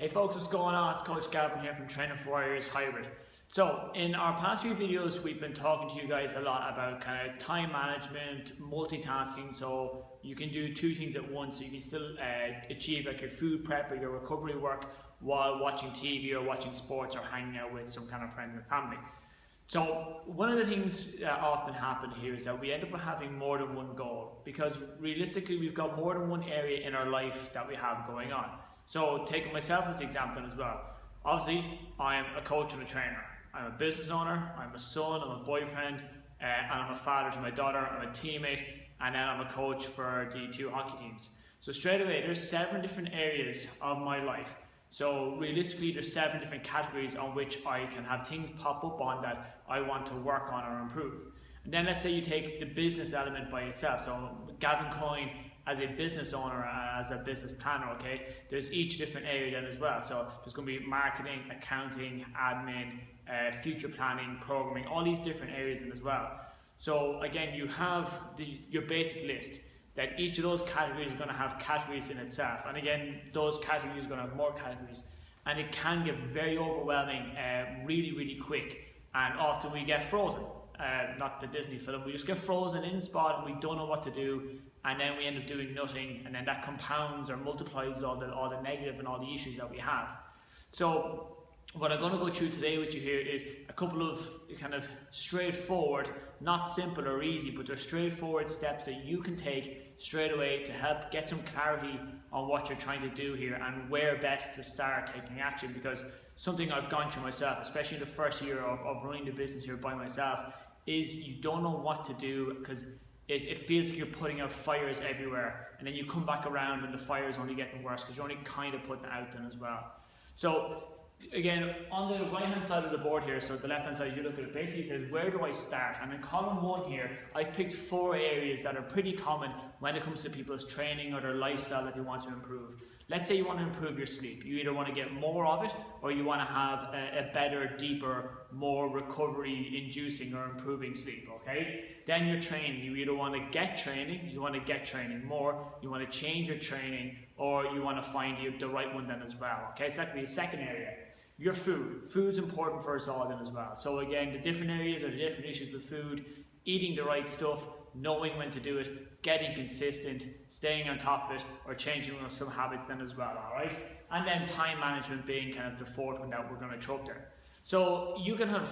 Hey folks, what's going on? It's Coach Gavin here from Training for Warriors Hybrid. So in our past few videos, we've been talking to you guys a lot about kind of time management, multitasking, so you can do two things at once, so you can still achieve like your food prep or your recovery work while watching TV or watching sports or hanging out with some kind of friends and family. So one of the things that often happen here is that we end up having more than one goal, because realistically we've got more than one area in our life that we have going on. So taking myself as the example as well, obviously I'm a coach and a trainer. I'm a business owner, I'm a son, I'm a boyfriend, and I'm a father to my daughter, I'm a teammate, and then I'm a coach for the two hockey teams. So straight away there's 7 different areas of my life. So realistically there's 7 different categories on which I can have things pop up on that I want to work on or improve. And then let's say you take the business element by itself. So Gavin Coyne as a business owner, as a business planner, okay, there's each different area then as well. So there's going to be marketing, accounting, admin, future planning, programming, all these different areas in as well. So again, you have your basic list that each of those categories are going to have categories in itself. And again, those categories are going to have more categories. And it can get very overwhelming really quick. And often we get frozen. Not the Disney film, we just get frozen in spot and we don't know what to do, and then we end up doing nothing, and then that compounds or multiplies all the negative and all the issues that we have. So what I'm going to go through today with you here is a couple of kind of straightforward, not simple or easy, but they're straightforward steps that you can take straight away to help get some clarity on what you're trying to do here and where best to start taking action. Because something I've gone through myself, especially in the first year of running the business here by myself, is you don't know what to do, because it feels like you're putting out fires everywhere, and then you come back around and the fire is only getting worse because you're only kind of putting it out then as well. So again, on the right hand side of the board here, so the left hand side, you look at it, basically it says where do I start, and in column 1 here I've picked 4 areas that are pretty common when it comes to people's training or their lifestyle that they want to improve. Let's say you want to improve your sleep. You either want to get more of it, or you want to have a better, deeper, more recovery inducing or improving sleep, okay? Then your training, you either want to get training, you want to get training more, you want to change your training, or you want to find the right one then as well, okay? So that could be a second area. Your food. Food's important for us all then as well. So again, the different areas or the different issues with food, eating the right stuff, knowing when to do it, getting consistent, staying on top of it, or changing some habits then as well, alright? And then time management being kind of the 4th one that we're going to choke there. So you can have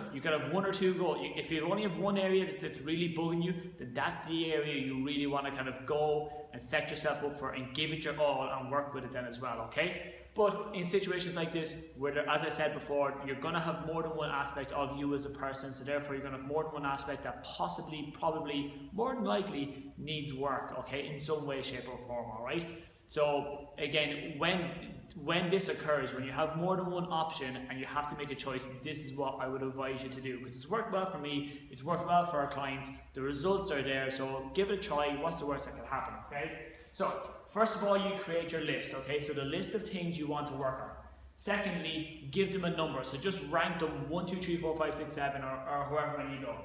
1 or 2 goals. If you only have one area that's really bugging you, then that's the area you really want to kind of go and set yourself up for and give it your all and work with it then as well, okay? But in situations like this, where there, as I said before, you're going to have more than one aspect of you as a person, so therefore you're going to have more than one aspect that possibly, probably, more than likely needs work, okay, in some way, shape or form, alright? So again, when this occurs, when you have more than one option and you have to make a choice, this is what I would advise you to do, because it's worked well for me, it's worked well for our clients, the results are there, so give it a try. What's the worst that could happen, okay? So first of all, you create your list, okay? So the list of things you want to work on. Secondly, give them a number. So just rank them 1, 2, 3, 4, 5, 6, 7, or however many you go.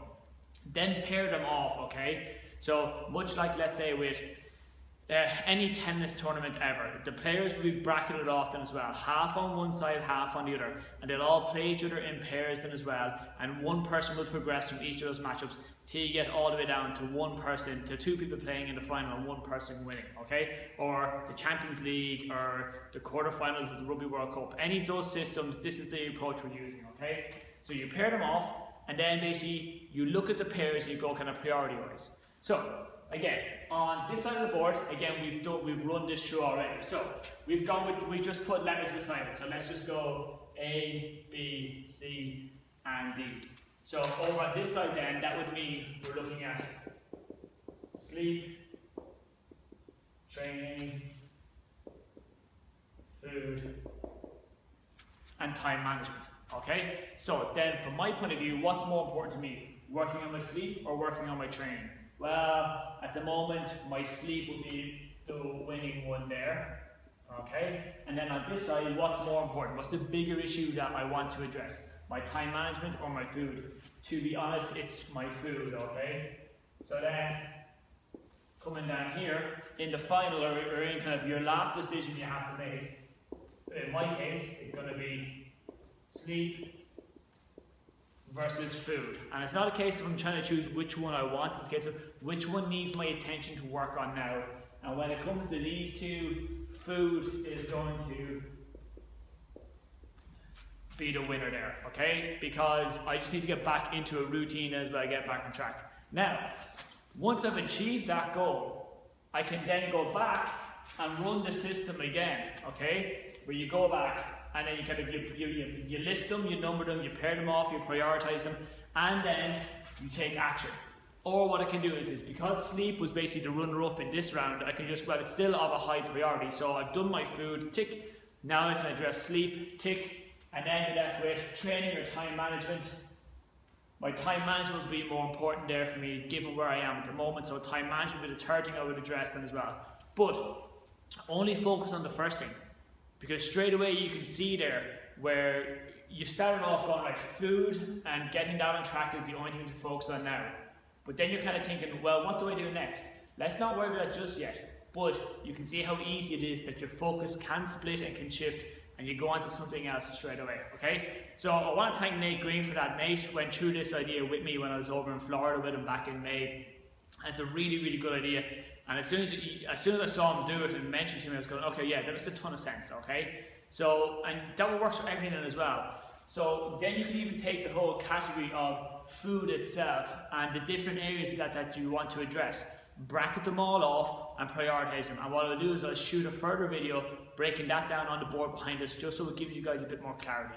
Then pair them off, okay? So much like, let's say, with any tennis tournament ever, the players will be bracketed off then as well, half on one side, half on the other, and they'll all play each other in pairs then as well, and one person will progress from each of those matchups till you get all the way down to one person, to 2 people playing in the final and 1 person winning, okay? Or the Champions League, or the quarterfinals of the Rugby World Cup. Any of those systems, this is the approach we're using, okay? So you pair them off, and then basically you look at the pairs and you go kind of priority wise. So again, on this side of the board, again, we've run this through already. So we just put letters beside it. So let's just go A, B, C, and D. So over on this side then, that would mean we're looking at sleep, training, food, and time management, okay? So then from my point of view, what's more important to me? Working on my sleep or working on my training? Well, at the moment, my sleep will be the winning one there, okay? And then on this side, what's more important? What's the bigger issue that I want to address? My time management or my food? To be honest, it's my food, okay? So then, coming down here, in the final, or in kind of your last decision you have to make, in my case, it's going to be sleep versus food. And it's not a case of I'm trying to choose which one I want, it's a case of which one needs my attention to work on now. And when it comes to these two, food is going to be the winner there, okay? Because I just need to get back into a routine as well, get back on track. Now, once I've achieved that goal, I can then go back and run the system again, okay? Where you go back and then you kind of you list them, you number them, you pair them off, you prioritize them, and then you take action. Or what I can do is because sleep was basically the runner-up in this round, I can just, well, it's still of a high priority. So I've done my food, tick. Now I can address sleep, tick. And then you're left with training or time management. My time management would be more important there for me, given where I am at the moment. So time management would be the third thing I would address then as well. But only focus on the first thing, because straight away you can see there where you started off going like food and getting that on track is the only thing to focus on now. But then you're kind of thinking, well, what do I do next? Let's not worry about that just yet. But you can see how easy it is that your focus can split and can shift, and you go on to something else straight away, okay? So I want to thank Nate Green for that. Nate went through this idea with me when I was over in Florida with him back in May. And it's a really, really good idea. And as soon as I saw him do it and mentioned to me, I was going, okay, yeah, that makes a ton of sense, okay? So, and that will work for everything as well. So then you can even take the whole category of food itself and the different areas that you want to address, bracket them all off and prioritize them. And what I'll do is I'll shoot a further video breaking that down on the board behind us, just so it gives you guys a bit more clarity.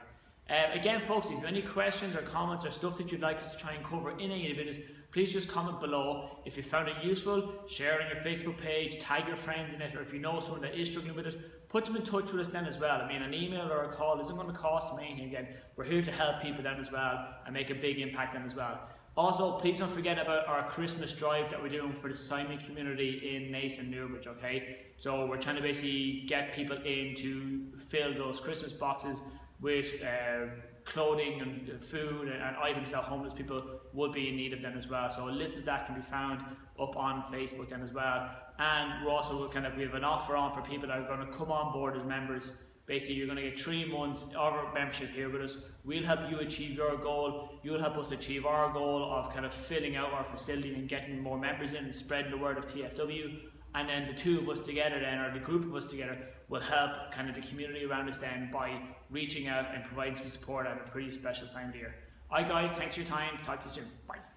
Again, folks, if you have any questions or comments or stuff that you'd like us to try and cover in any of the videos, please just comment below. If you found it useful, share it on your Facebook page, tag your friends in it, or if you know someone that is struggling with it, put them in touch with us then as well. I mean, an email or a call isn't going to cost them anything. Again, we're here to help people then as well and make a big impact then as well. Also, please don't forget about our Christmas drive that we're doing for the Simon community in Naas and Newbridge, okay? So we're trying to basically get people in to fill those Christmas boxes with clothing and food and items that homeless people would be in need of then as well. So a list of that can be found up on Facebook then as well. And we're also we have an offer on for people that are going to come on board as members. Basically, you're going to get 3 months of our membership here with us. We'll help you achieve your goal. You'll help us achieve our goal of kind of filling out our facility and getting more members in and spreading the word of TFW. And then the two of us together then, or the group of us together, will help kind of the community around us then by reaching out and providing some support at a pretty special time of the year. Alright guys, thanks for your time. Talk to you soon. Bye.